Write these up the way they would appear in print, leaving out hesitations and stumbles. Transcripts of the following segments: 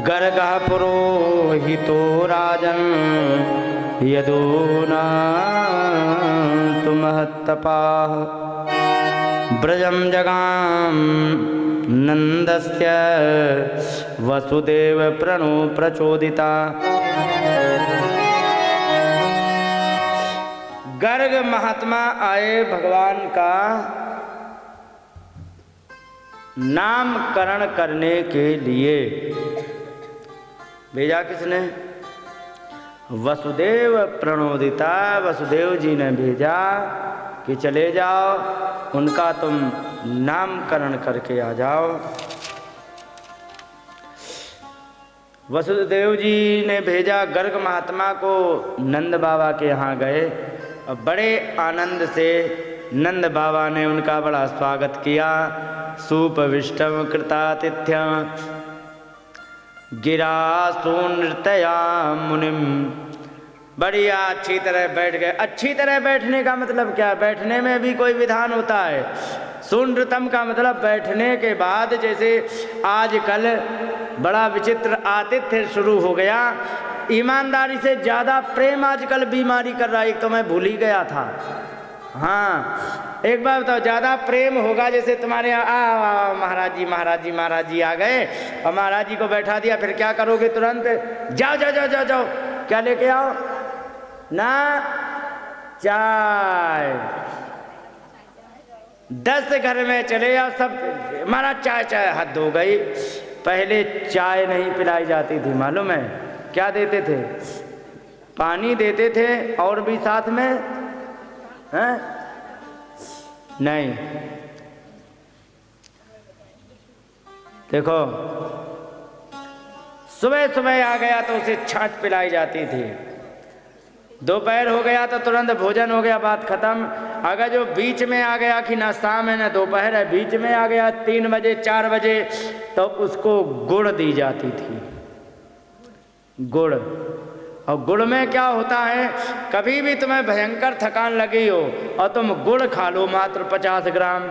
गर्गः पुरोहितो राजन् यदूना महत्तपाः ब्रजं जगाम नंदस्य वसुदेव प्रणो प्रचोदिता। गर्ग महात्मा आए भगवान का नामकरण करने के लिए। भेजा किसने? वसुदेव प्रणोदिता, वसुदेव जी ने भेजा कि चले जाओ, उनका तुम नामकरण करके आ जाओ। वसुदेव जी ने भेजा, गर्ग महात्मा को नंद बाबा के यहाँ गए और बड़े आनंद से नंद बाबा ने उनका बड़ा स्वागत किया। सुपविष्टम कृतातिथ्यम गिरा सुनृतया मुनिम, बढ़िया अच्छी तरह बैठ गए। अच्छी तरह बैठने का मतलब क्या? बैठने में भी कोई विधान होता है। सुनृतम का मतलब बैठने के बाद, जैसे आजकल बड़ा विचित्र आतिथ्य शुरू हो गया। ईमानदारी से ज़्यादा प्रेम आजकल बीमारी कर रहा है। एक तो मैं भूल ही गया था। हाँ, एक बार बताओ, ज़्यादा प्रेम होगा जैसे तुम्हारे यहाँ महाराज जी महाराज जी महाराज जी आ गए और महाराज जी को बैठा दिया, फिर क्या करोगे? तुरंत जाओ जाओ जाओ जाओ जाओ, क्या लेके आओ ना? चाय। 10 घर में चले आओ, सब महाराज चाय चाय। हद हो गई। पहले चाय नहीं पिलाई जाती थी, मालूम है? क्या देते थे? पानी देते थे और भी साथ में हैं? नहीं। देखो, सुबह सुबह आ गया तो उसे छाछ पिलाई जाती थी। दोपहर हो गया तो तुरंत भोजन हो गया, बात खत्म। अगर जो बीच में आ गया कि ना शाम है ना दोपहर है, बीच में आ गया 3 बजे 4 बजे, तो उसको गुड़ दी जाती थी। गुड़। और गुड़ में क्या होता है, कभी भी तुम्हें भयंकर थकान लगी हो और तुम गुड़ खा लो मात्र 50 ग्राम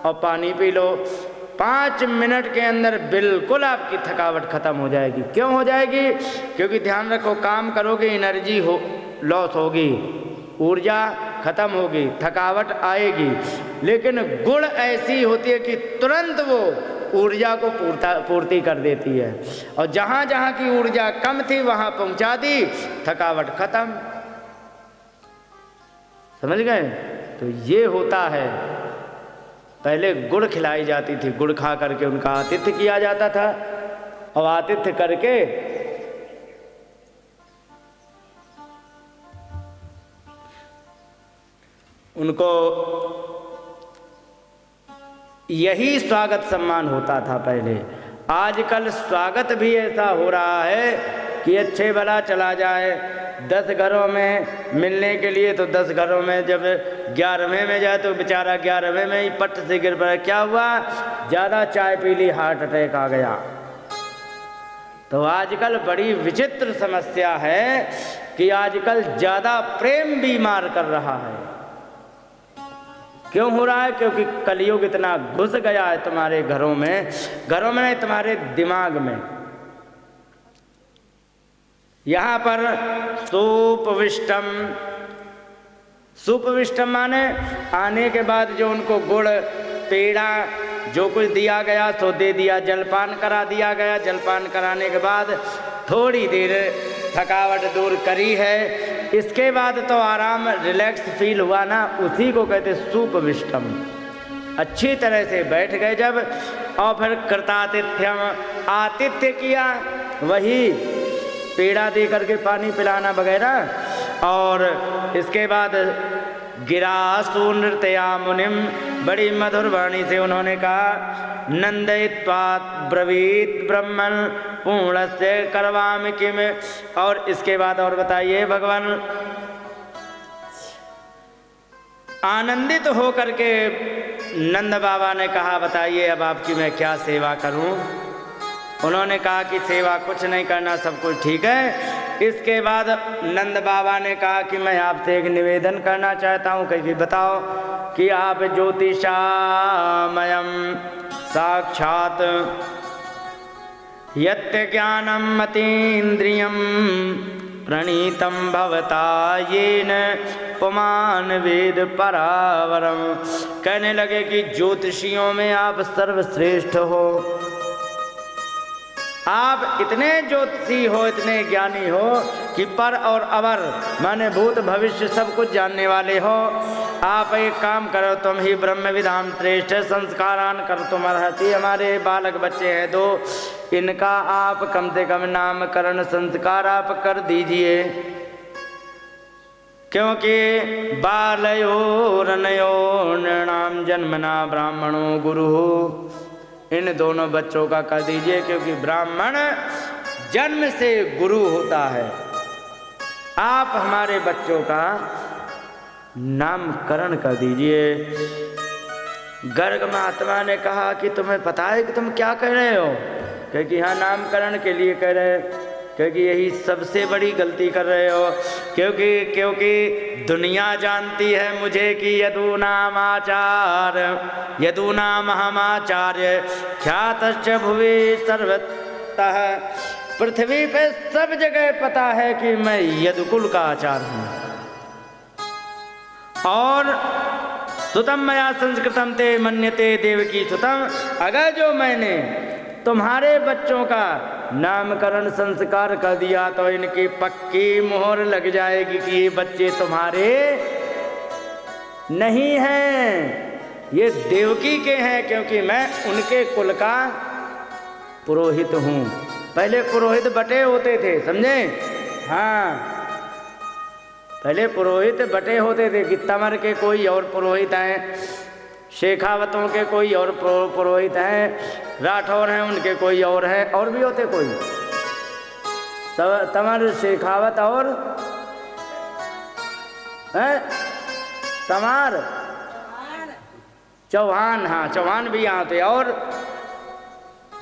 और पानी पी लो, 5 मिनट के अंदर बिल्कुल आपकी थकावट खत्म हो जाएगी। क्यों हो जाएगी? क्योंकि ध्यान रखो, काम करोगे एनर्जी हो लॉस होगी, ऊर्जा खत्म होगी, थकावट आएगी। लेकिन गुड़ ऐसी होती है कि तुरंत वो ऊर्जा को पूर्ति कर देती है, और जहाँ जहाँ की ऊर्जा कम थी वहाँ पहुँचा दी, थकावट खत्म। समझ गए? तो ये होता है। पहले गुड़ खिलाई जाती थी, गुड़ खा करके उनका आतिथ्य किया जाता था, और आतिथ्य करके उनको यही स्वागत सम्मान होता था पहले। आजकल स्वागत भी ऐसा हो रहा है कि अच्छे भला चला जाए। 10 घरों में मिलने के लिए तो 10 घरों में, जब 11वें में जाए तो बेचारा 11वें में ही पट से गिर पड़ा। क्या हुआ? ज़्यादा चाय पी ली, हार्ट अटैक आ गया। तो आजकल बड़ी विचित्र समस्या है कि आजकल ज़्यादा प्रेम बीमार कर रहा है। क्यों हो रहा है? क्योंकि कलयुग इतना घुस गया है तुम्हारे घरों में नहीं, तुम्हारे दिमाग में। यहाँ पर सुपविष्टम माने आने के बाद जो उनको गुड़ पेड़ा जो कुछ दिया गया सो दे दिया, जलपान करा दिया गया। जलपान कराने के बाद थोड़ी देर थकावट दूर करी है, इसके बाद तो आराम रिलैक्स फील हुआ ना, उसी को कहते सुपविष्टम। अच्छी तरह से बैठ गए जब, और फिर कृतातिथ्यम, आतिथ्य किया, वही पेड़ा दे करके पानी पिलाना वगैरह। और इसके बाद गिरा सुनृतया मुनिम, बड़ी मधुर वाणी से उन्होंने कहा, नंदयित्वा ब्रवीत ब्रह्मण पूर्णस्य करवामि किम। और इसके बाद और बताइए भगवान, आनंदित हो करके नंद बाबा ने कहा, बताइए अब आपकी मैं क्या सेवा करूं? उन्होंने कहा कि सेवा कुछ नहीं करना, सब कुछ ठीक है। इसके बाद नंद बाबा ने कहा कि मैं आपसे एक निवेदन करना चाहता हूँ। कहीं बताओ कि आप ज्योतिषामयम साक्षात यत्ते ज्ञानम मतीन्द्रियम प्रणीतम भवता येन पुमान वेद परावरम। कहने लगे कि ज्योतिषियों में आप सर्वश्रेष्ठ हो, आप इतने ज्योतिषी हो, इतने ज्ञानी हो कि पर और अवर माने भूत भविष्य सब कुछ जानने वाले हो। आप एक काम करो, तुम ही ब्रह्म विधान श्रेष्ठ संस्कारान कर तुम अर्हति। हमारे बालक बच्चे हैं दो, इनका आप कम से कम नामकरण संस्कार आप कर दीजिए, क्योंकि बालयोरनयो नृणाम जन्मना ब्राह्मणो गुरु। इन दोनों बच्चों का कर दीजिए, क्योंकि ब्राह्मण जन्म से गुरु होता है। आप हमारे बच्चों का नामकरण कर दीजिए। गर्ग महात्मा ने कहा कि तुम्हें पता है कि तुम क्या कह रहे हो? क्योंकि हाँ, नामकरण के लिए कह रहे, क्योंकि यही सबसे बड़ी गलती कर रहे हो। क्योंकि दुनिया जानती है मुझे कि यदूनाम आचार्य, यदूनाम हमाचार्य ख्यातश्च भुवि सर्वतः। पृथ्वी पे सब जगह पता है कि मैं यदुकुल का आचार्य हूँ। और सुतम मया संस्कृतम ते मन्यते देवकी सुतम। अगर जो मैंने तुम्हारे बच्चों का नामकरण संस्कार कर दिया तो इनकी पक्की मोहर लग जाएगी कि ये बच्चे तुम्हारे नहीं हैं, ये देवकी के हैं, क्योंकि मैं उनके कुल का पुरोहित हूँ। पहले पुरोहित बटे होते थे, समझे? हाँ, पहले पुरोहित बटे होते थे कि तमर के कोई और पुरोहित हैं, शेखावतों के कोई और पुरोहित हैं, राठौर हैं उनके कोई और है, और भी होते कोई तमर शेखावत और हैं तमार चौहान। हाँ, चौहान भी यहाँ होते, और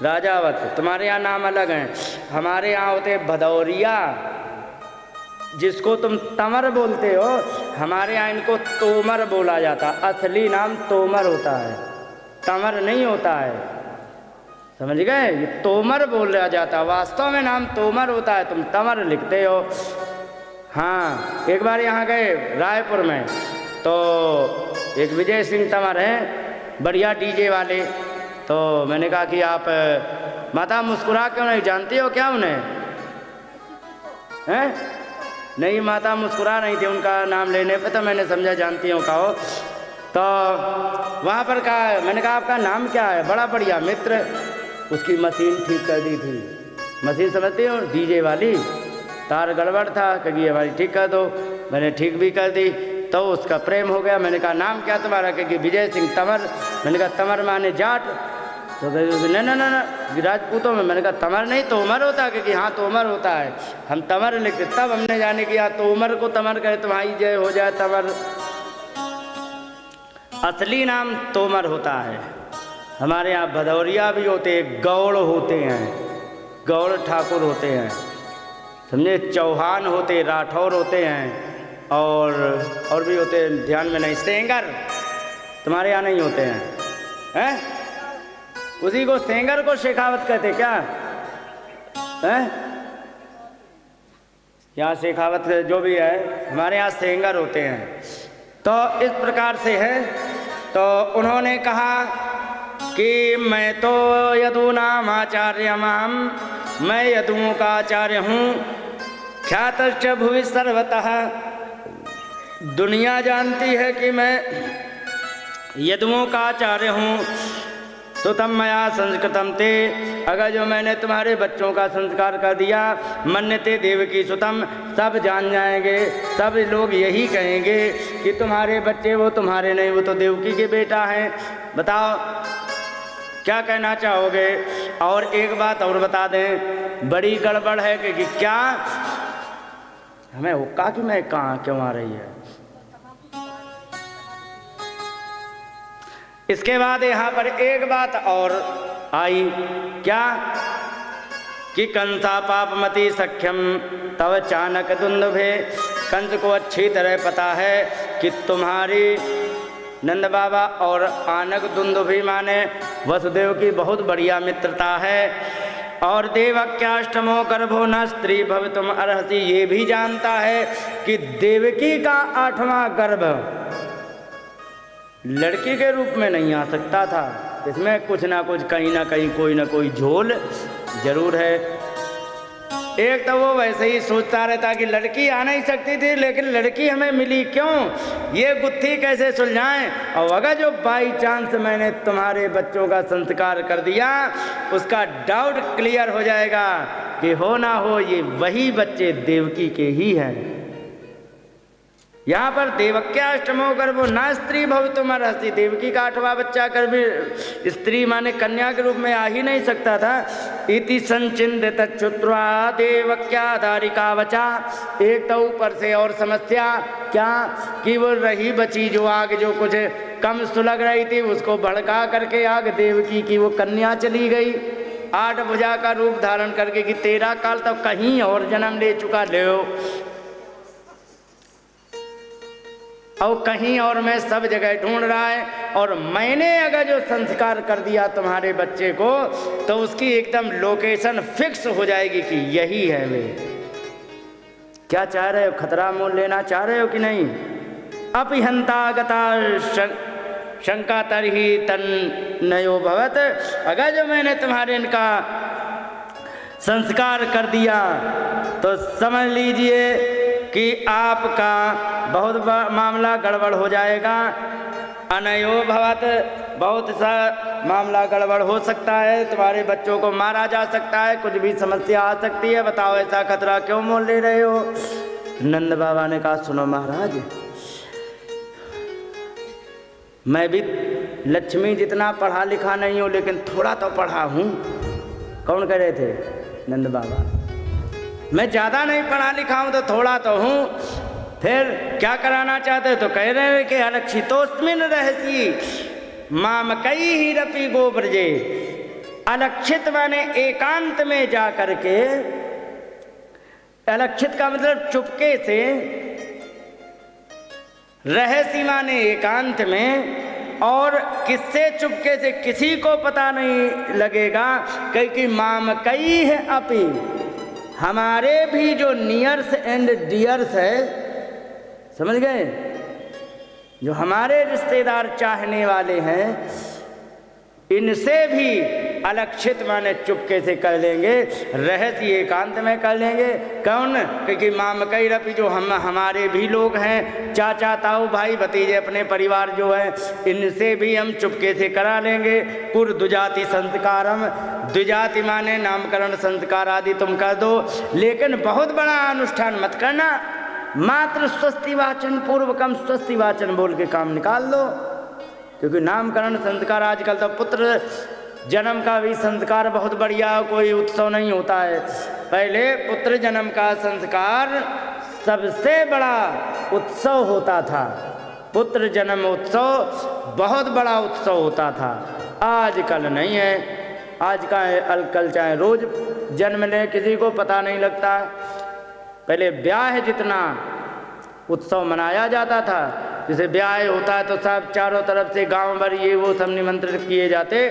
राजावत। तुम्हारे यहाँ नाम अलग हैं, हमारे यहाँ होते भदौरिया, जिसको तुम तमर बोलते हो, हमारे यहाँ इनको तोमर बोला जाता। असली नाम तोमर होता है, तमर नहीं होता है, समझ गए? ये तोमर बोला जाता, वास्तव में नाम तोमर होता है, तुम तमर लिखते हो। हाँ, एक बार यहाँ गए रायपुर में, तो एक विजय सिंह तमर हैं, बढ़िया डीजे वाले। तो मैंने कहा कि आप माता मुस्कुरा क्यों नहीं, जानती हो क्या उन्हें? हैं? नहीं, माता मुस्कुरा नहीं थी उनका नाम लेने पे, तो मैंने समझा जानती हूँ कहो। तो वहाँ पर कहा, मैंने कहा आपका नाम क्या है? बड़ा बढ़िया मित्र। उसकी मशीन ठीक कर दी थी। मशीन समझती हो, डीजे वाली, तार गड़बड़ था, क्योंकि हमारी ठीक कर दो। मैंने ठीक भी कर दी, तो उसका प्रेम हो गया। मैंने कहा नाम क्या तुम्हारा? क्योंकि विजय सिंह तमर। मैंने कहा तमर माने जाट? तो ना राजपूतों में। मैंने कहा तमर नहीं तोमर होता, क्योंकि हाँ तोमर होता है, हम तमर लिखते। तब हमने जाने कि तोमर को तमर कहे तुम्हारी जय हो जाए तमर। असली नाम तोमर होता है। हमारे यहाँ भदौरिया भी होते हैं, गौड़ होते हैं, गौड़ ठाकुर होते हैं, समझे? चौहान होते, राठौर होते हैं, और भी होते हैं, ध्यान में नहीं। सेंगर तुम्हारे यहाँ नहीं होते हैं? उसी को सेंगर को शेखावत कहते क्या हैं? यहाँ शेखावत जो भी है, हमारे यहाँ सेंगर होते हैं। तो इस प्रकार से है। तो उन्होंने कहा कि मैं तो यदूनाम आचार्य माम, मैं यदुओं का आचार्य हूँ। ख्यातश्च भुवि सर्वतः, दुनिया जानती है कि मैं यदुओं का आचार्य हूँ। सुतम मया संस्कृतम ते, अगर जो मैंने तुम्हारे बच्चों का संस्कार कर दिया, मन्यते देवकी सुतम, सब जान जाएंगे, सब लोग यही कहेंगे कि तुम्हारे बच्चे वो तुम्हारे नहीं, वो तो देवकी के बेटा हैं। बताओ क्या कहना चाहोगे? और एक बात और बता दें, बड़ी गड़बड़ है कि क्या हमें हुक्का कि मैं कहाँ क्यों आ रही है। इसके बाद यहाँ पर एक बात और आई, क्या कि कंसा पापमति सख्यम तव चाणक दुंदुभे। कंस को अच्छी तरह पता है कि तुम्हारी नंद बाबा और आनक दुंदुभी माने वसुदेव की बहुत बढ़िया मित्रता है। और देवक्याष्टमो गर्भो न स्त्री भवितुम अर्हसि, ये भी जानता है कि देवकी का 8वां गर्भ लड़की के रूप में नहीं आ सकता था, इसमें कुछ ना कुछ कहीं ना कहीं कोई ना कोई झोल जरूर है। एक तो वो वैसे ही सोचता रहता कि लड़की आ नहीं सकती थी, लेकिन लड़की हमें मिली क्यों, ये गुत्थी कैसे सुलझाएं। और अगर जो बाई चांस मैंने तुम्हारे बच्चों का संस्कार कर दिया, उसका डाउट क्लियर हो जाएगा कि हो ना हो ये वही बच्चे देवकी के ही हैं। यहाँ पर देवक्याष्टमो गर्भो न स्त्री भवितुम अर्हसि, देवकी का 8वां बच्चा कर भी स्त्री माने कन्या के रूप में आ ही नहीं सकता था। इति संचिंतित श्रुत्वा देवक्या दारिका वचा, एक तो ऊपर से और समस्या क्या कि वो रही बची जो आग जो कुछ कम सुलग रही थी, उसको भड़का करके आग देवकी की वो कन्या चली गई 8 भुजा का रूप धारण करके कि 13 काल तो कहीं और जन्म ले चुका ले, और कहीं और मैं सब जगह ढूंढ रहा है, और मैंने अगर जो संस्कार कर दिया तुम्हारे बच्चे को तो उसकी एकदम लोकेशन फिक्स हो जाएगी कि यही है वे। क्या चाह रहे हो, खतरा मोल लेना चाह रहे हो कि नहीं। अपिहंता गता शंका तरही तन्नयो भवत, अगर जो मैंने तुम्हारे इनका संस्कार कर दिया तो समझ लीजिए कि आपका बहुत मामला गड़बड़ हो जाएगा। अनयो भवत, बहुत सा मामला गड़बड़ हो सकता है, तुम्हारे बच्चों को मारा जा सकता है, कुछ भी समस्या आ सकती है, बताओ ऐसा खतरा क्यों मोल ले रहे हो। नंद बाबा ने कहा सुनो महाराज, मैं भी लक्ष्मी जितना पढ़ा लिखा नहीं हूँ, लेकिन थोड़ा तो पढ़ा हूँ। कौन कह रहे थे, नंद बाबा। मैं ज़्यादा नहीं पढ़ा लिखा हूँ तो थोड़ा तो हूँ, फिर क्या कराना चाहते तो कह रहे हैं कि अलक्षितोस्मिन रहसी मामकई ही रपी गोब्रजे। अलक्षित माने एकांत में जा करके, अलक्षित का मतलब चुपके से, रहसी माने एकांत में, और किससे चुपके से, किसी को पता नहीं लगेगा, क्योंकि मामकई है अपी, हमारे भी जो नियर्स एंड डियर्स है, समझ गए, जो हमारे रिश्तेदार चाहने वाले हैं, इनसे भी अलक्षित माने चुपके से कर लेंगे, रहस्य एकांत में कर लेंगे। कौन, क्योंकि मामकई रपी जो हमारे भी लोग हैं, चाचा ताऊ भाई भतीजे अपने परिवार जो है, इनसे भी हम चुपके से करा लेंगे। कुर द्विजाति संस्कारम, द्विजाति माने नामकरण संस्कार आदि तुम कर दो, लेकिन बहुत बड़ा अनुष्ठान मत करना, मात्र स्वस्ति वाचन पूर्वकम स्वस्ति वाचन बोल के काम निकाल लो। क्योंकि नामकरण संस्कार आजकल तो पुत्र जन्म का भी संस्कार बहुत बढ़िया, कोई उत्सव नहीं होता है। पहले पुत्र जन्म का संस्कार सबसे बड़ा उत्सव होता था, पुत्र जन्म उत्सव बहुत बड़ा उत्सव होता था। आजकल नहीं है, आज का कल चाहे रोज जन्म ले, किसी को पता नहीं लगता। पहले ब्याह जितना उत्सव मनाया जाता था, जैसे ब्याह होता है तो सब चारों तरफ से गांव भर ये वो सब निमंत्रित किए जाते,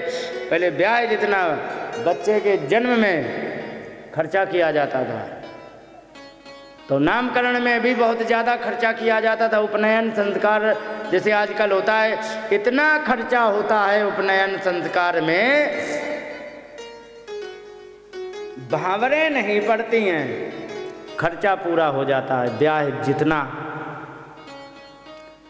पहले ब्याह जितना बच्चे के जन्म में खर्चा किया जाता था, तो नामकरण में भी बहुत ज़्यादा खर्चा किया जाता था। उपनयन संस्कार जैसे आजकल होता है, इतना खर्चा होता है उपनयन संस्कार में, भावरें नहीं पड़ती हैं, खर्चा पूरा हो जाता है। ब्याह जितना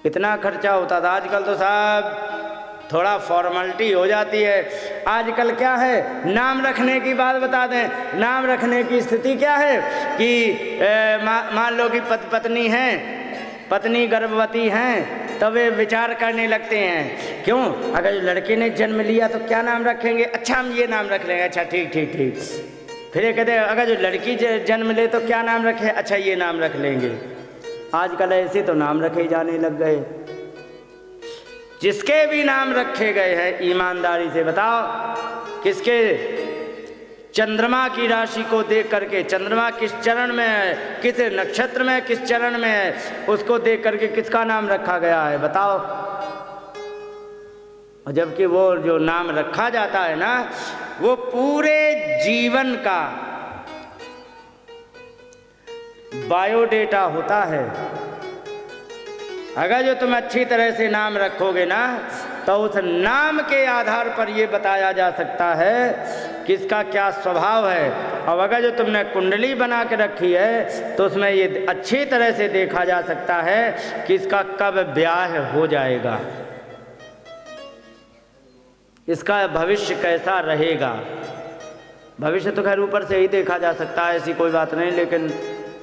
इतना खर्चा होता था, आजकल तो सब थोड़ा फॉर्मेलिटी हो जाती है। आजकल क्या है, नाम रखने की बात बता दें, नाम रखने की स्थिति क्या है कि मान लो कि पत्नी है, पत्नी गर्भवती हैं, तो वे विचार करने लगते हैं, क्यों, अगर लड़के ने जन्म लिया तो क्या नाम रखेंगे, अच्छा हम ये नाम रख लेंगे, अच्छा ठीक ठीक ठीक। फिर ये कहते हैं अगर जो लड़की जन्म ले तो क्या नाम रखे, अच्छा ये नाम रख लेंगे। आजकल ऐसे तो नाम रखे जाने लग गए। जिसके भी नाम रखे गए हैं, ईमानदारी से बताओ, किसके चंद्रमा की राशि को देख करके, चंद्रमा किस चरण में है, किस नक्षत्र में, किस चरण में है, उसको देख करके किसका नाम रखा गया है, बताओ। और जबकि वो जो नाम रखा जाता है ना, वो पूरे जीवन का बायोडेटा होता है। अगर जो तुम अच्छी तरह से नाम रखोगे ना, तो उस नाम के आधार पर ये बताया जा सकता है कि इसका क्या स्वभाव है। और अगर जो तुमने कुंडली बना के रखी है तो उसमें ये अच्छी तरह से देखा जा सकता है कि इसका कब ब्याह हो जाएगा, इसका भविष्य कैसा रहेगा। भविष्य तो खैर ऊपर से ही देखा जा सकता है, ऐसी कोई बात नहीं, लेकिन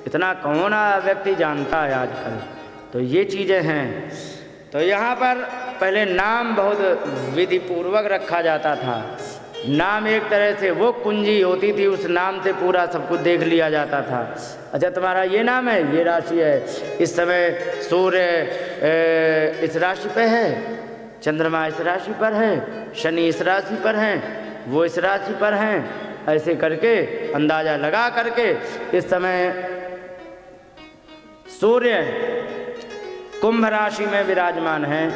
इतना कौन व्यक्ति जानता है आजकल। तो ये चीज़ें हैं। तो यहाँ पर पहले नाम बहुत विधि पूर्वक रखा जाता था। नाम एक तरह से वो कुंजी होती थी, उस नाम से पूरा सब कुछ देख लिया जाता था। अच्छा तुम्हारा ये नाम है, ये राशि है, इस समय सूर्य इस राशि पे है, चंद्रमा इस राशि पर है, शनि इस राशि पर हैं, वो इस राशि पर हैं, ऐसे करके अंदाज़ा लगा करके इस समय सूर्य कुंभ राशि में विराजमान है।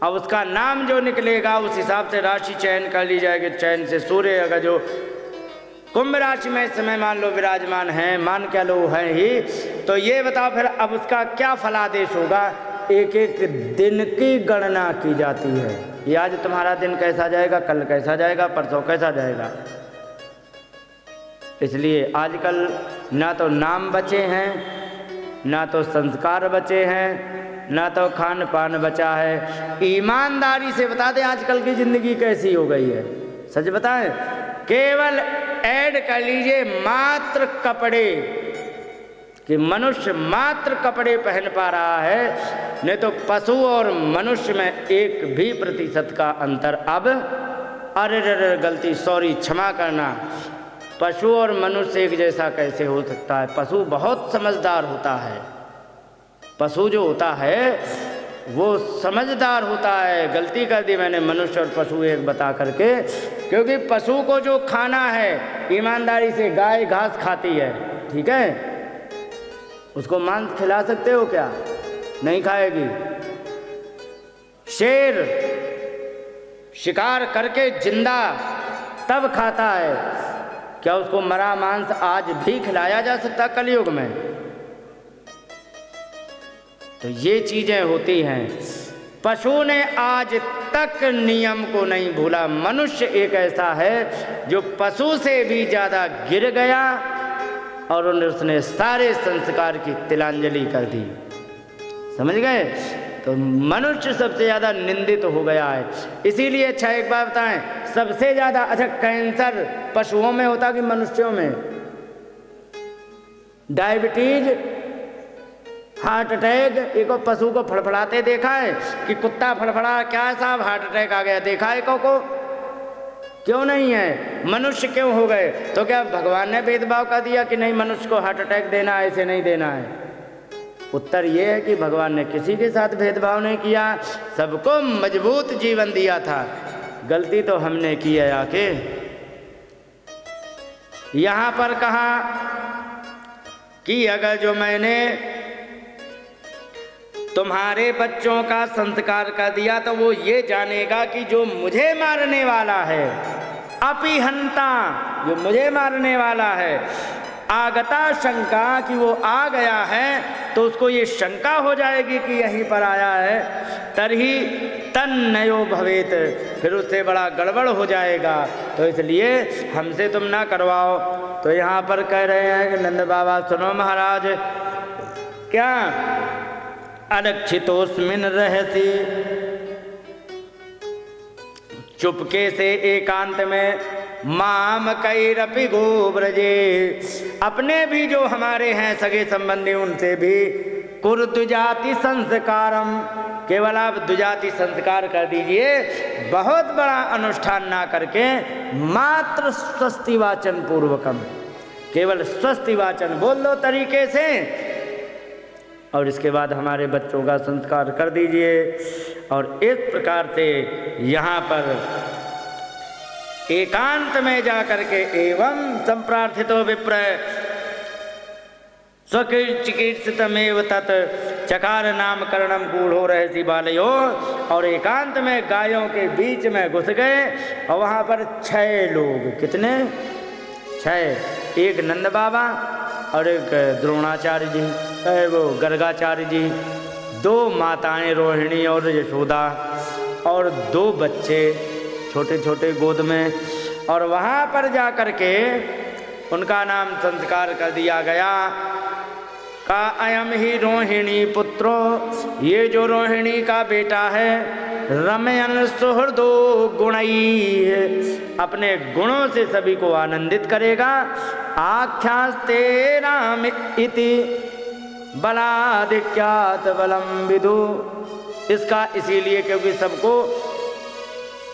अब उसका नाम जो निकलेगा उस हिसाब से राशि चयन कर ली जाएगी। चयन से सूर्य अगर जो कुंभ राशि में इस समय मान लो विराजमान है, मान क्या लो है ही, तो ये बताओ फिर अब उसका क्या फलादेश होगा। एक एक दिन की गणना की जाती है। ये आज तुम्हारा दिन कैसा जाएगा, कल कैसा जाएगा, परसों कैसा जाएगा। इसलिए आजकल ना तो नाम बचे हैं, ना तो संस्कार बचे हैं, ना तो खान पान बचा है। ईमानदारी से बता दें आजकल की ज़िंदगी कैसी हो गई है, सच बताएं। केवल ऐड कर लीजिए मात्र कपड़े, कि मनुष्य मात्र कपड़े पहन पा रहा है, नहीं तो पशु और मनुष्य में 1% का अंतर अब। अरे गलती, सॉरी, क्षमा करना। पशु और मनुष्य एक जैसा कैसे हो सकता है। पशु बहुत समझदार होता है, पशु जो होता है वो समझदार होता है। गलती कर दी मैंने, मनुष्य और पशु एक बता करके, क्योंकि पशु को जो खाना है ईमानदारी से, गाय घास खाती है, ठीक है, उसको मांस खिला सकते हो क्या? नहीं खाएगी। शेर शिकार करके जिंदा तब खाता है, क्या उसको मरा मांस आज भी खिलाया जा सकता कलयुग में? तो ये चीजें होती हैं। पशु ने आज तक नियम को नहीं भूला। मनुष्य एक ऐसा है जो पशु से भी ज्यादा गिर गया और उसने सारे संस्कार की तिलांजलि कर दी। समझ गए? तो मनुष्य सबसे ज्यादा निंदित हो गया है। इसीलिए अच्छा एक बात बताएं, सबसे ज्यादा अच्छा कैंसर पशुओं में होता कि मनुष्यों में? डायबिटीज, हार्ट अटैक, एक पशु को फड़फड़ाते देखा है कि कुत्ता फड़फड़ा, क्या साहब हार्ट अटैक आ गया, देखा है को? क्यों नहीं है? मनुष्य क्यों हो गए? तो क्या भगवान ने भेदभाव कर दिया कि नहीं मनुष्य को हार्ट अटैक देना है, ऐसे नहीं देना है? उत्तर ये है कि भगवान ने किसी के साथ भेदभाव नहीं किया, सबको मजबूत जीवन दिया था। गलती तो हमने की है आके। यहाँ पर कहा कि अगर जो मैंने तुम्हारे बच्चों का संस्कार कर दिया तो वो ये जानेगा कि जो मुझे मारने वाला है, अपिहंता, जो मुझे मारने वाला है, आगता शंका, कि वो आ गया है, तो उसको ये शंका हो जाएगी कि यहीं पर आया है, तरही तन्नयो भवेत, फिर उससे बड़ा गड़बड़ हो जाएगा। तो इसलिए हमसे तुम ना करवाओ। तो यहाँ पर कह रहे हैं कि नंद बाबा सुनो महाराज, क्या अरक्षितोस्मिन रहसी, चुपके से एकांत में, माम कैरपि गोब्रजे, अपने भी जो हमारे हैं सगे संबंधी उनसे भी, कुर द्विजाति संस्कारम, केवल आप द्विजाति संस्कार कर दीजिए, बहुत बड़ा अनुष्ठान ना करके, मात्र स्वस्ति वाचन पूर्वकम, केवल स्वस्ति वाचन बोल दो तरीके से, और इसके बाद हमारे बच्चों का संस्कार कर दीजिए। और इस प्रकार से यहाँ पर एकांत में जाकर के, एवं संप्रार्थितो विप्र स्वकीर्चिकीर्षितमेव तत् चकार नामकरणम गूढ़ो रहसि बालयो, और एकांत में गायों के बीच में घुस गए और वहाँ पर 6 लोग, कितने 6, एक नंद बाबा और एक द्रोणाचार्य जी, वो गर्गाचार्य जी, 2 माताएं रोहिणी और यशोदा और 2 बच्चे छोटे छोटे गोद में। और वहाँ पर जा कर के उनका नाम संस्कार कर दिया गया का अयम ही रोहिणी पुत्रो, ये जो रोहिणी का बेटा है, रमयन सुहृदो गुणई, अपने गुणों से सभी को आनंदित करेगा। आख्यास्ते राम इति बलाधिक्यात बलम विदु, इसका इसीलिए क्योंकि सबको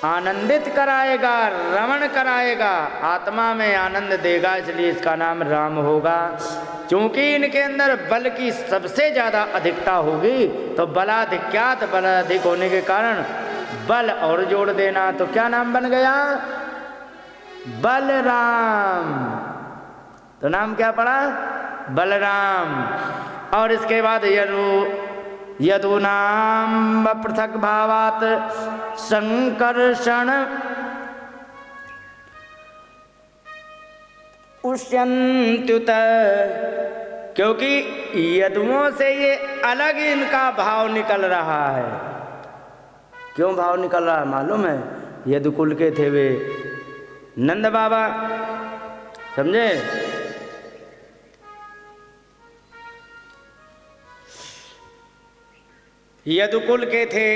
आनंदित कराएगा, रमण कराएगा, आत्मा में आनंद देगा, इसलिए इसका नाम राम होगा। क्योंकि इनके अंदर बल की सबसे ज़्यादा अधिकता होगी, तो बलाधिक्यात, बल अधिक होने के कारण बल और जोड़ देना, तो क्या नाम बन गया? बलराम। तो नाम क्या पड़ा? बलराम। और इसके बाद यदुनाम पृथक भावात संकर्षण उष्यन्त्युत, क्योंकि यदुओं से ये अलग इनका भाव निकल रहा है। क्यों भाव निकल रहा है मालूम है? यदुकुल के थे वे नंद बाबा, समझे? यदुकुल के थे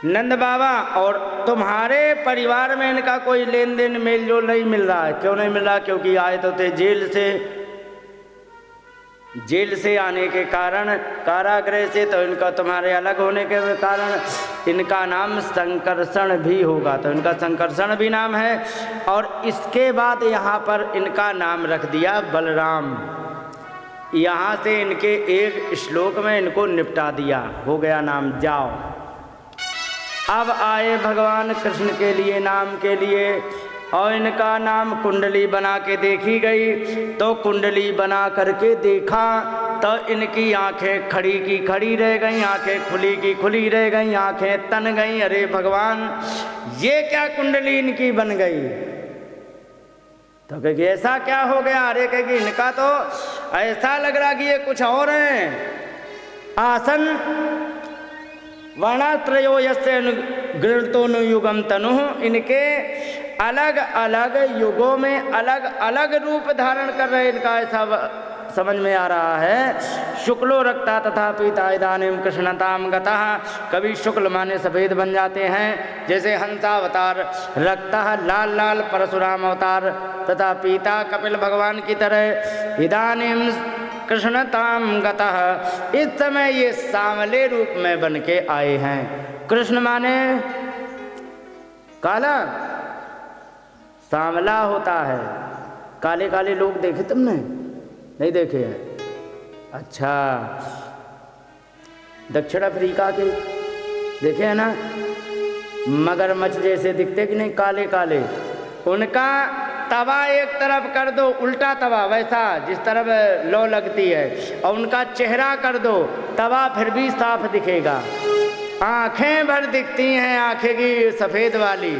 नंद बाबा, और तुम्हारे परिवार में इनका कोई लेन देन मेल जोल नहीं मिल रहा है। क्यों नहीं मिल रहा? क्योंकि आए तो थे जेल से, जेल से आने के कारण, कारागृह से, तो इनका तुम्हारे अलग होने के कारण इनका नाम संकर्षण भी होगा, तो इनका संकर्षण भी नाम है। और इसके बाद यहाँ पर इनका नाम रख दिया बलराम। यहाँ से इनके एक श्लोक में इनको निपटा दिया, हो गया नाम। जाओ अब आए भगवान कृष्ण के लिए, नाम के लिए, और इनका नाम कुंडली बना के देखी गई। तो कुंडली बना करके देखा तो इनकी आंखें खड़ी की खड़ी रह गई, आंखें खुली की खुली रह गई, आंखें तन गई। अरे भगवान, ये क्या कुंडली इनकी बन गई? तो कहेगी ऐसा क्या हो गया? अरे कहेगी इनका तो ऐसा लग रहा कि ये कुछ और हैं। आसन वर्णात्रयो यस्य गृहीतोनुयुगम तनु, इनके अलग अलग युगों में अलग अलग रूप धारण कर रहे, इनका ऐसा समझ में आ रहा है। शुक्लो रक्ता तथा पीता इदानीम कृष्णताम गतः, कभी शुक्ल माने सफ़ेद बन जाते हैं, जैसे हंसावतार, रक्ता लाल लाल परशुराम अवतार, तथा पीता कपिल भगवान की तरह, इदानीम कृष्णताम गतः, इस समय ये सांवले रूप में बन के आए हैं। कृष्ण माने काला, सांवला होता है। काले काले लोग देखे तुमने? नहीं देखे हैं? अच्छा, दक्षिण अफ्रीका के देखे हैं ना, मगरमच्छ जैसे दिखते कि नहीं, काले काले। उनका तवा एक तरफ कर दो, उल्टा तवा, वैसा जिस तरफ लौ लगती है, और उनका चेहरा कर दो, तवा फिर भी साफ दिखेगा। आँखें भर दिखती हैं, आँखें की सफ़ेद वाली,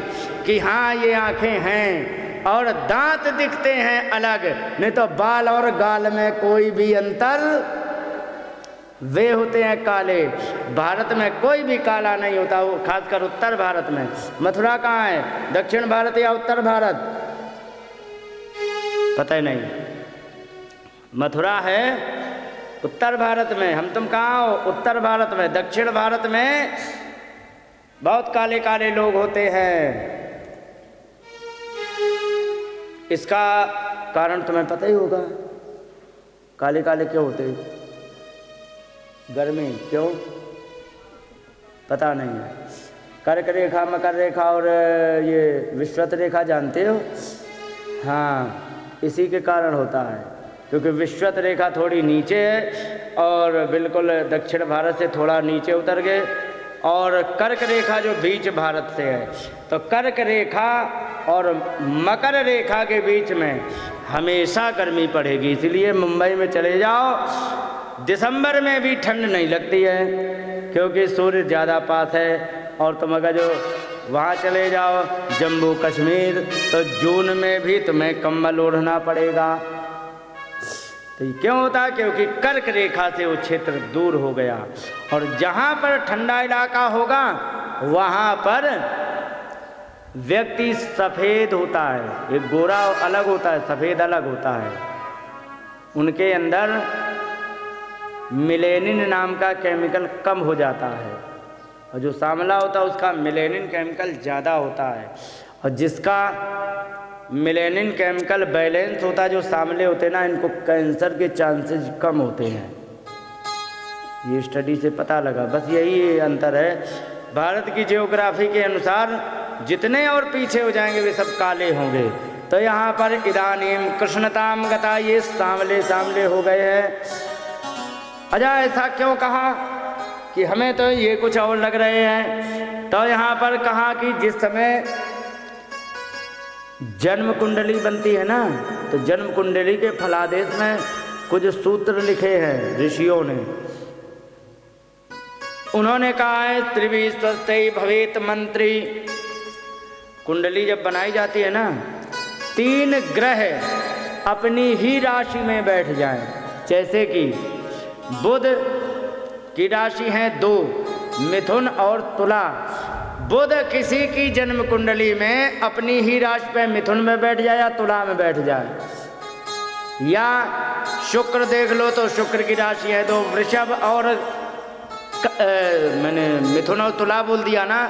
कि हाँ ये आँखें हैं, और दांत दिखते हैं अलग, नहीं तो बाल और गाल में कोई भी अंतर, वे होते हैं काले। भारत में कोई भी काला नहीं होता, वो खासकर उत्तर भारत में। मथुरा कहाँ है? दक्षिण भारत या उत्तर भारत? पता ही नहीं। मथुरा है उत्तर भारत में, हम तुम कहाँ हो? उत्तर भारत में। दक्षिण भारत में बहुत काले काले लोग होते हैं। इसका कारण तुम्हें पता ही होगा, काले काले क्यों होते? गर्मी, क्यों? पता नहीं है। कर्क रेखा, मकर रेखा और ये विश्वत रेखा जानते हो? हाँ, इसी के कारण होता है, क्योंकि विश्वत रेखा थोड़ी नीचे है और बिल्कुल दक्षिण भारत से थोड़ा नीचे उतर गए, और कर्क रेखा जो बीच भारत से है, तो कर्क रेखा और मकर रेखा के बीच में हमेशा गर्मी पड़ेगी। इसलिए मुंबई में चले जाओ दिसंबर में भी ठंड नहीं लगती है क्योंकि सूर्य ज़्यादा पास है। और तुम अगर जो वहाँ चले जाओ जम्मू कश्मीर तो जून में भी तुम्हें कंबल ओढ़ना पड़ेगा। तो ये क्यों होता? क्योंकि कर्क रेखा से वो क्षेत्र दूर हो गया। और जहाँ पर ठंडा इलाका होगा वहाँ पर व्यक्ति सफ़ेद होता है। एक गोरा अलग होता है, सफ़ेद अलग होता है। उनके अंदर मिलेनिन नाम का केमिकल कम हो जाता है और जो सांवला होता है उसका मिलेनिन केमिकल ज़्यादा होता है। और जिसका मिलेनिन केमिकल बैलेंस होता है, जो सांवले होते हैं ना, इनको कैंसर के चांसेस कम होते हैं। ये स्टडी से पता लगा। बस यही अंतर है। भारत की जियोग्राफी के अनुसार जितने और पीछे हो जाएंगे वे सब काले होंगे। तो यहाँ पर इदानीम कृष्णताम गता, ये सांवले सांवले हो गए हैं। अच्छा, ऐसा क्यों कहा कि हमें तो ये कुछ और लग रहे हैं? तो यहाँ पर कहा कि जिस समय जन्म कुंडली बनती है ना, तो जन्म कुंडली के फलादेश में कुछ सूत्र लिखे हैं ऋषियों ने। उन्होंने कहा है त्रिवी स्वस्थै भवेत मंत्री। कुंडली जब बनाई जाती है ना, 3 ग्रह अपनी ही राशि में बैठ जाएं। जैसे कि बुध की राशि है 2, मिथुन और तुला। बुध किसी की जन्म कुंडली में अपनी ही राशि पे मिथुन में बैठ जाए या तुला में बैठ जाए, या शुक्र देख लो तो शुक्र की राशि है 2, वृषभ और मैंने मिथुन और तुला बोल दिया ना,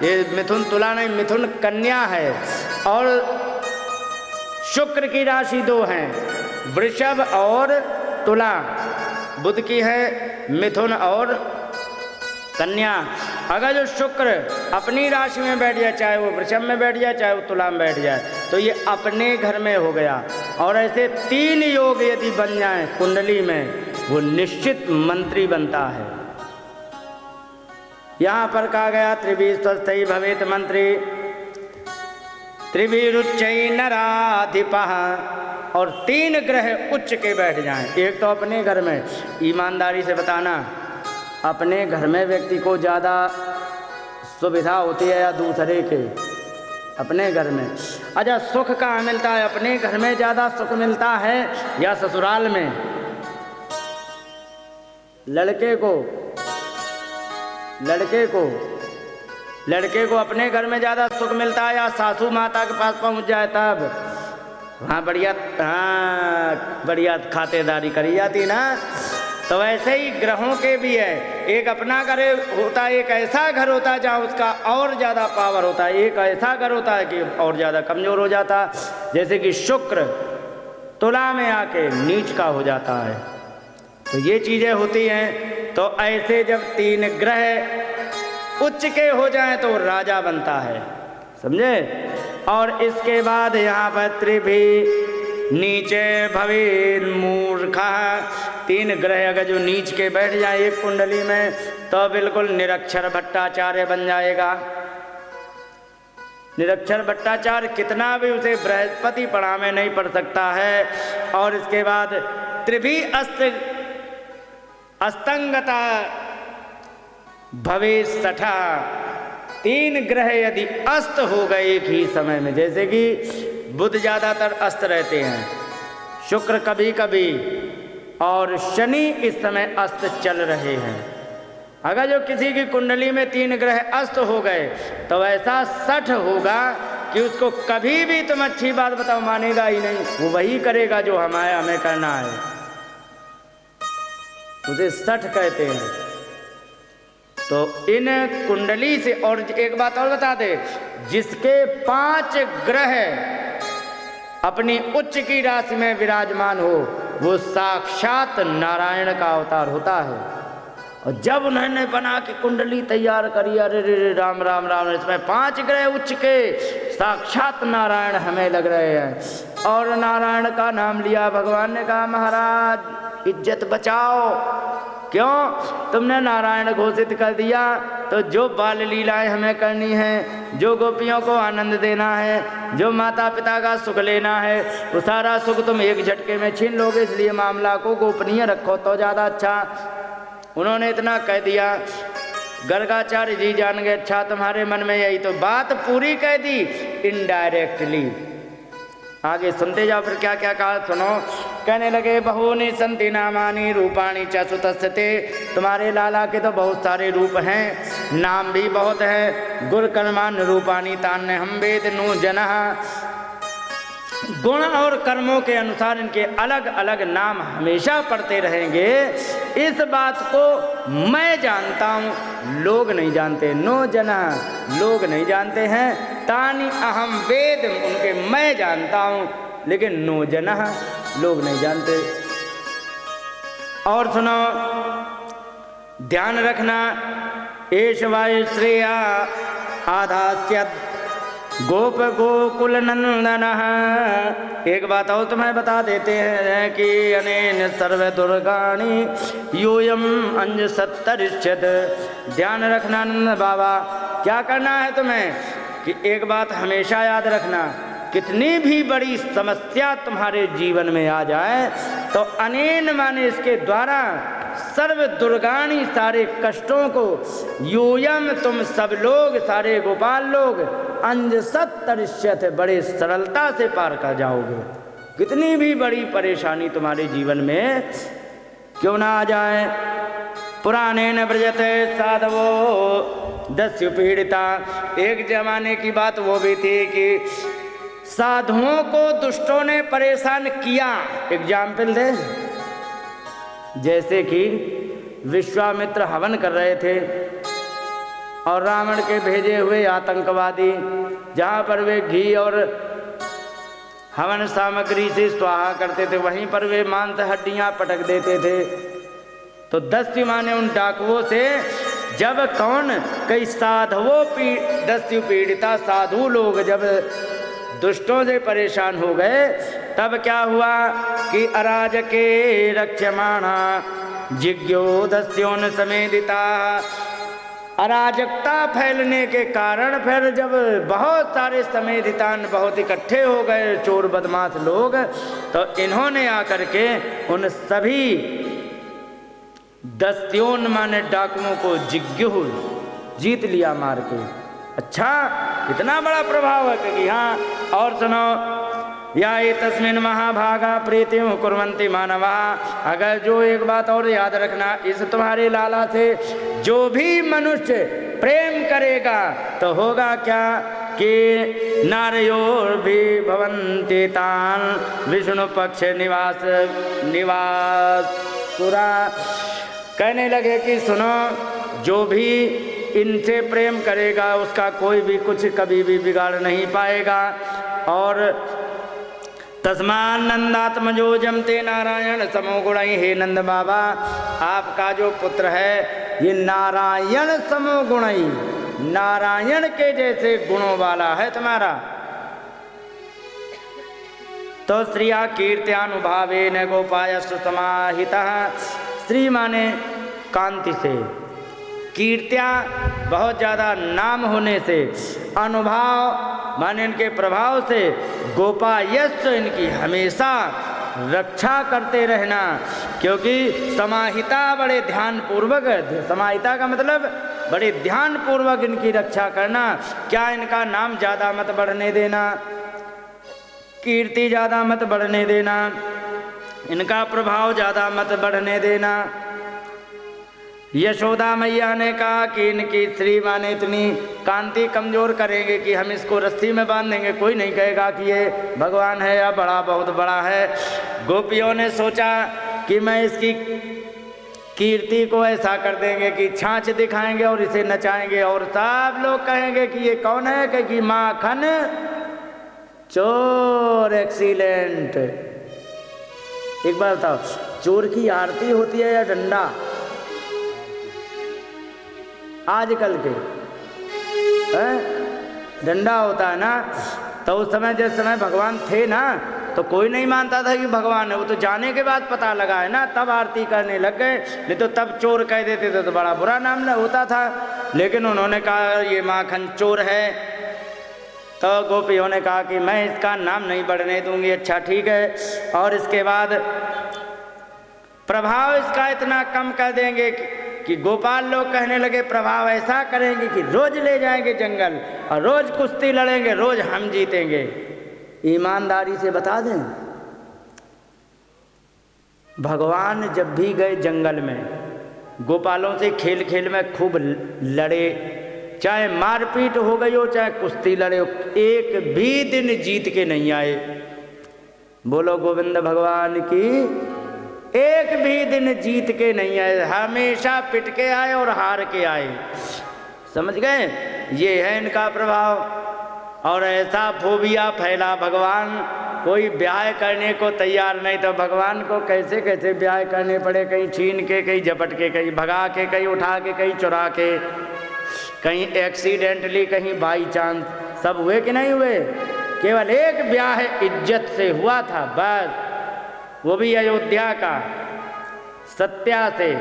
ये मिथुन तुला नहीं, मिथुन कन्या है। और शुक्र की राशि 2 है, वृषभ और तुला। बुध की है मिथुन और कन्या। अगर जो शुक्र अपनी राशि में बैठ जाए, चाहे वो वृषभ में बैठ जाए चाहे वो तुला में बैठ जाए, तो ये अपने घर में हो गया। और ऐसे 3 योग यदि बन जाए कुंडली में, वो निश्चित मंत्री बनता है। यहाँ पर कहा गया त्रिवी स्वस्थै भवेत मंत्री त्रिभिरुच्चै नराधिपः। और 3 ग्रह उच्च के बैठ जाएं। एक तो अपने घर में, ईमानदारी से बताना, अपने घर में व्यक्ति को ज़्यादा सुविधा होती है या दूसरे के? अपने घर में। अच्छा, सुख कहाँ मिलता है? अपने घर में ज़्यादा सुख मिलता है या ससुराल में? लड़के को अपने घर में ज़्यादा सुख मिलता है या सासू माता के पास पहुंच जाए तब? वहाँ बढ़िया खातेदारी करी जाती ना। तो वैसे ही ग्रहों के भी है। एक अपना घर होता है, एक ऐसा घर होता है जहाँ उसका और ज़्यादा पावर होता है, एक ऐसा घर होता है कि और ज़्यादा कमज़ोर हो जाता। जैसे कि शुक्र तुला में आके नीच का हो जाता है। तो ये चीज़ें होती हैं। तो ऐसे जब 3 ग्रह उच्च के हो जाएं तो राजा बनता है, समझे? और इसके बाद यहाँ पर त्रिभी नीचे भवेन मूर्खा। 3 ग्रह अगर जो नीच के बैठ जाए एक कुंडली में तो बिल्कुल निरक्षर भट्टाचार्य बन जाएगा। निरक्षर भट्टाचार्य कितना भी उसे बृहस्पति पढ़ावे नहीं पढ़ सकता है। और इसके बाद त्रिभी अस्तंगता भवे सठा। 3 ग्रह यदि अस्त हो गए एक ही समय में, जैसे कि बुध ज़्यादातर अस्त रहते हैं, शुक्र कभी कभी, और शनि इस समय अस्त चल रहे हैं। अगर जो किसी की कुंडली में 3 ग्रह अस्त हो गए तो ऐसा सठ होगा कि उसको कभी भी तुम अच्छी बात बताओ मानेगा ही नहीं। वो वही करेगा जो हमें करना है, उसे सठ कहते हैं। तो इन कुंडली से, और एक बात और बता दे, जिसके 5 ग्रह अपनी उच्च की राशि में विराजमान हो वो साक्षात नारायण का अवतार होता है। और जब उन्होंने बना के कुंडली तैयार करी, अरे रे राम राम राम, इसमें 5 ग्रह उच्च के साक्षात नारायण हमें लग रहे हैं। और नारायण का नाम लिया, भगवान ने कहा महाराज इज्जत बचाओ। क्यों? तुमने नारायण घोषित कर दिया तो जो बाल लीलाएं हमें करनी है, जो गोपियों को आनंद देना है, जो माता पिता का सुख लेना है, वो सारा सुख तुम एक झटके में छीन लोगे। इसलिए मामला को गोपनीय रखो तो ज़्यादा अच्छा। उन्होंने इतना कह दिया, गर्गाचार्य जी जान गए अच्छा तुम्हारे मन में यही, तो बात पूरी कह दी इनडायरेक्टली। आगे सुनते जाओ फिर क्या क्या कहा, सुनो। कहने लगे बहूनि संति नामानि रूपाणि च सुतस्ते, तुम्हारे लाला के तो बहुत सारे रूप हैं, नाम भी बहुत है। गुर कर्मान् रूपाणि तान्य हम वेद नु जनः, गुण और कर्मों के अनुसार इनके अलग अलग नाम हमेशा पढ़ते रहेंगे। इस बात को मैं जानता हूँ, लोग नहीं जानते। नो जना, लोग नहीं जानते हैं। तानि अहम वेद, उनके मैं जानता हूँ, लेकिन नो जना, लोग नहीं जानते। और सुनो, ध्यान रखना, एष वाय श्रेया आधास्यत् गोप गोकुल नंदन। एक बात और तुम्हें बता देते हैं कि अनेन सर्व दुर्गाणि यूयम अंज सत्तरिष्यत। ध्यान रखना नंद बाबा, क्या करना है तुम्हें कि एक बात हमेशा याद रखना, कितनी भी बड़ी समस्या तुम्हारे जीवन में आ जाए तो अनेन माने इसके द्वारा सर्व दुर्गाणी, सारे कष्टों को, यूयम तुम सब लोग, सारे गोपाल लोग, अंज सत्तरिष्यत, बड़े सरलता से पार कर जाओगे। कितनी भी बड़ी परेशानी तुम्हारे जीवन में क्यों ना आ जाए। पुराने न ब्रजते साधवो दस्यु पीड़िता। एक जमाने की बात वो भी थी कि साधुओं को दुष्टों ने परेशान किया। एग्जाम्पल दे, जैसे कि विश्वामित्र हवन कर रहे थे और रावण के भेजे हुए आतंकवादी जहाँ पर वे घी और हवन सामग्री से स्वाहा करते थे, वहीं पर वे मांस हड्डियाँ पटक देते थे। तो दस्यु माने उन डाकुओं से जब कौन कई साधुओं दस्यु पीड़िता, साधु लोग जब दुष्टों से परेशान हो गए, तब क्या हुआ कि अराजके रक्ष्यमाणा जिज्ञो दस्योन समेदिता। अराजकता फैलने के कारण फिर जब बहुत सारे समेधितान बहुत इकट्ठे हो गए, चोर बदमाश लोग, तो इन्होंने आकर के उन सभी दस्योन माने डाकुओं को जिज्ञु जीत लिया मार के। अच्छा, इतना बड़ा प्रभाव है कि हाँ। और सुनो, या तस्मिन महाभागा प्रीतिम कुर्वन्ति मानवा। अगर जो एक बात और याद रखना, इस तुम्हारे लाला से जो भी मनुष्य प्रेम करेगा तो होगा क्या कि नारयोर भी भवन्ति तान विष्णु पक्ष निवासुरा। कहने लगे कि सुनो, जो भी इनसे प्रेम करेगा उसका कोई भी कुछ कभी भी बिगाड़ नहीं पाएगा। और तस्मान नंदात्मजो जमते नारायण समो गुणई। हे नंद बाबा, आपका जो पुत्र है ये नारायण समो गुणई, नारायण के जैसे गुणों वाला है तुम्हारा। तो श्रिया कीर्त्यानुभावेन गोपायस्तु समाहितः। श्री माने कांति से, कीर्त्या बहुत ज़्यादा नाम होने से, अनुभाव माने इनके प्रभाव से, गोपायस्त इनकी हमेशा रक्षा करते रहना। क्योंकि समाहिता बड़े ध्यान पूर्वक, समाहिता का मतलब बड़े ध्यान पूर्वक इनकी रक्षा करना। क्या इनका नाम ज़्यादा मत बढ़ने देना, कीर्ति ज़्यादा मत बढ़ने देना, इनका प्रभाव ज़्यादा मत बढ़ने देना। यशोदा मैया ने कहा कि इनकी श्री माने इतनी कांति कमजोर करेंगे कि हम इसको रस्सी में बांध देंगे, कोई नहीं कहेगा कि ये भगवान है या बड़ा, बहुत बड़ा है। गोपियों ने सोचा कि मैं इसकी कीर्ति को ऐसा कर देंगे कि छाछ दिखाएंगे और इसे नचाएंगे और सब लोग कहेंगे कि ये कौन है, कि माखन चोर, एक्सीलेंट। एक बार बताओ, चोर की आरती होती है या डंडा? आजकल के डंडा होता है ना। तो उस समय जिस समय भगवान थे ना, तो कोई नहीं मानता था कि भगवान है, वो तो जाने के बाद पता लगा है ना, तब आरती करने लग गए। नहीं तो तब चोर कह देते थे तो बड़ा बुरा नाम न होता था। लेकिन उन्होंने कहा ये माखन चोर है, तो गोपियों ने कहा कि मैं इसका नाम नहीं बढ़ने दूंगी। अच्छा ठीक है। और इसके बाद प्रभाव इसका इतना कम कर देंगे कि गोपाल लोग कहने लगे प्रभाव ऐसा करेंगे कि रोज ले जाएंगे जंगल और रोज कुश्ती लड़ेंगे, रोज हम जीतेंगे। ईमानदारी से बता दें, भगवान जब भी गए जंगल में गोपालों से खेल खेल में खूब लड़े, चाहे मारपीट हो गई हो चाहे कुश्ती लड़े हो, एक भी दिन जीत के नहीं आए। बोलो गोविंद भगवान की। एक भी दिन जीत के नहीं आए, हमेशा पिट के आए और हार के आए। समझ गए, ये है इनका प्रभाव। और ऐसा फोबिया फैला, भगवान कोई ब्याह करने को तैयार नहीं, तो भगवान को कैसे कैसे ब्याह करने पड़े, कहीं छीन के, कहीं झपट के, कहीं भगा के, कहीं उठा के, कहीं चुरा के, कहीं एक्सीडेंटली, कहीं बाई चांस, सब हुए कि नहीं हुए। केवल एक ब्याह इज्जत से हुआ था बस, वो भी अयोध्या का सत्या से।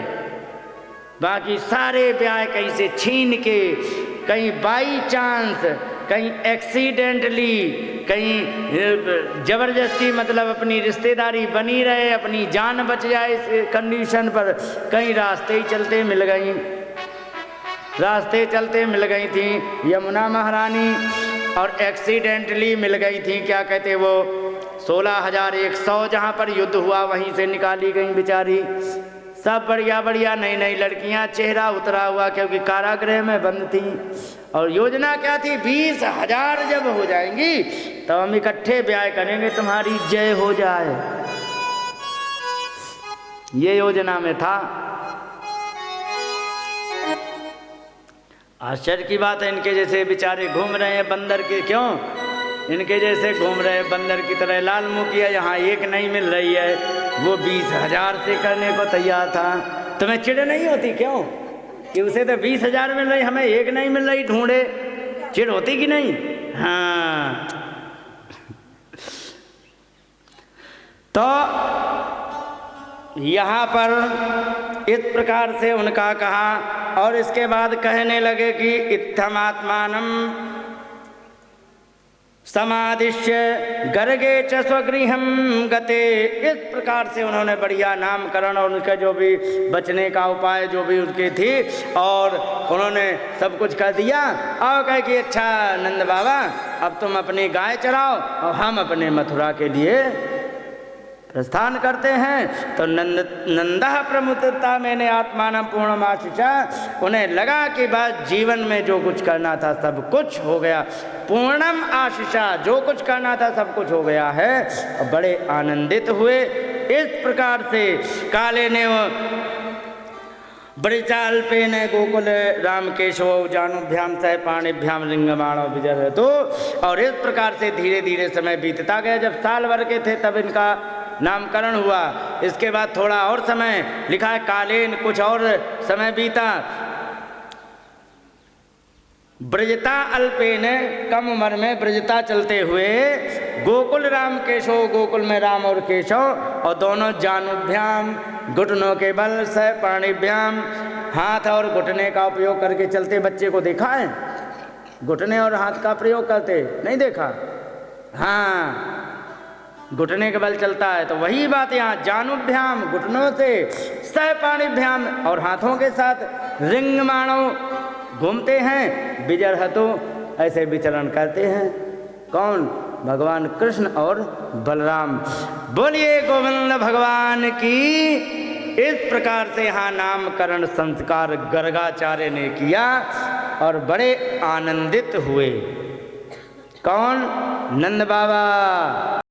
बाकी सारे ब्याह कहीं से छीन के, कहीं बाई चांस, कहीं एक्सीडेंटली, कहीं जबरदस्ती, मतलब अपनी रिश्तेदारी बनी रहे, अपनी जान बच जाए इस कंडीशन पर, कहीं रास्ते ही चलते मिल गई, रास्ते चलते मिल गई थी यमुना महारानी, और एक्सीडेंटली मिल गई थी, क्या कहते वो 16,100 जहाँ पर युद्ध हुआ वहीं से निकाली गई बेचारी। सब बढ़िया बढ़िया नई नई लड़कियां, चेहरा उतरा हुआ, क्योंकि कारागृह में बंद थी। और योजना क्या थी, 20,000 जब हो जाएंगी तो हम इकट्ठे ब्याह करेंगे, तुम्हारी जय हो जाए, ये योजना में था। आश्चर्य की बात है, इनके जैसे बेचारे घूम रहे हैं बंदर के, क्यों इनके जैसे घूम रहे हैं बंदर की तरह। लाल मुखिया यहाँ एक नहीं मिल रही है, वो 20,000 से करने को तैयार था। तुम्हें चिढ़ नहीं होती क्यों कि उसे तो 20,000 मिल रही, हमें एक नहीं मिल रही, ढूंढे, चिढ़ होती कि नहीं। हाँ, तो यहाँ पर इस प्रकार से उनका कहा। और इसके बाद कहने लगे कि इत्थमात्मानं समादिश्य गर्गे च स्वगृहं गते। इस प्रकार से उन्होंने बढ़िया नामकरण और उनका जो भी बचने का उपाय जो भी उनकी थी, और उन्होंने सब कुछ कर दिया। और कहे कि अच्छा नंद बाबा, अब तुम अपनी गाय चराओ और हम अपने मथुरा के लिए प्रस्थान करते हैं। तो नंदा प्रमुखता मैंने आत्मान पूर्णमाशिषा, उन्हें लगा कि बस जीवन में जो कुछ करना था सब कुछ हो गया, पूर्णम आशिषा, जो कुछ करना था सब कुछ हो गया है, और बड़े आनंदित हुए। इस प्रकार से काले ने ब्रजाल्पेन गोकुल राम केशव जानुभ्याम सह पाणिभ्याम लिंगमाण विजय। तो और इस प्रकार से धीरे धीरे समय बीतता गया। जब साल भर के थे तब इनका नामकरण हुआ। इसके बाद थोड़ा और समय लिखा है, कालीन कुछ और समय बीता। ब्रजता अल्पेन, कम उम्र में ब्रजता चलते हुए, गोकुल राम केशव, गोकुल में राम और केशव, और दोनों जानुभ्याम, घुटनों के बल, सह पाणिभ्याम, हाथ और घुटने का उपयोग करके चलते। बच्चे को देखा है घुटने और हाथ का प्रयोग करते, नहीं देखा? हाँ, घुटने के बल चलता है। तो वही बात यहाँ, जानुभ्याम घुटनों से, सह पाणिभ्याम और हाथों के साथ, रिंगमाणो घूमते हैं, विजरहतो ऐसे विचरण करते हैं। कौन? भगवान कृष्ण और बलराम। बोलिए गोविंद भगवान की। इस प्रकार से यहाँ नामकरण संस्कार गर्गाचार्य ने किया और बड़े आनंदित हुए। कौन? नंद बाबा।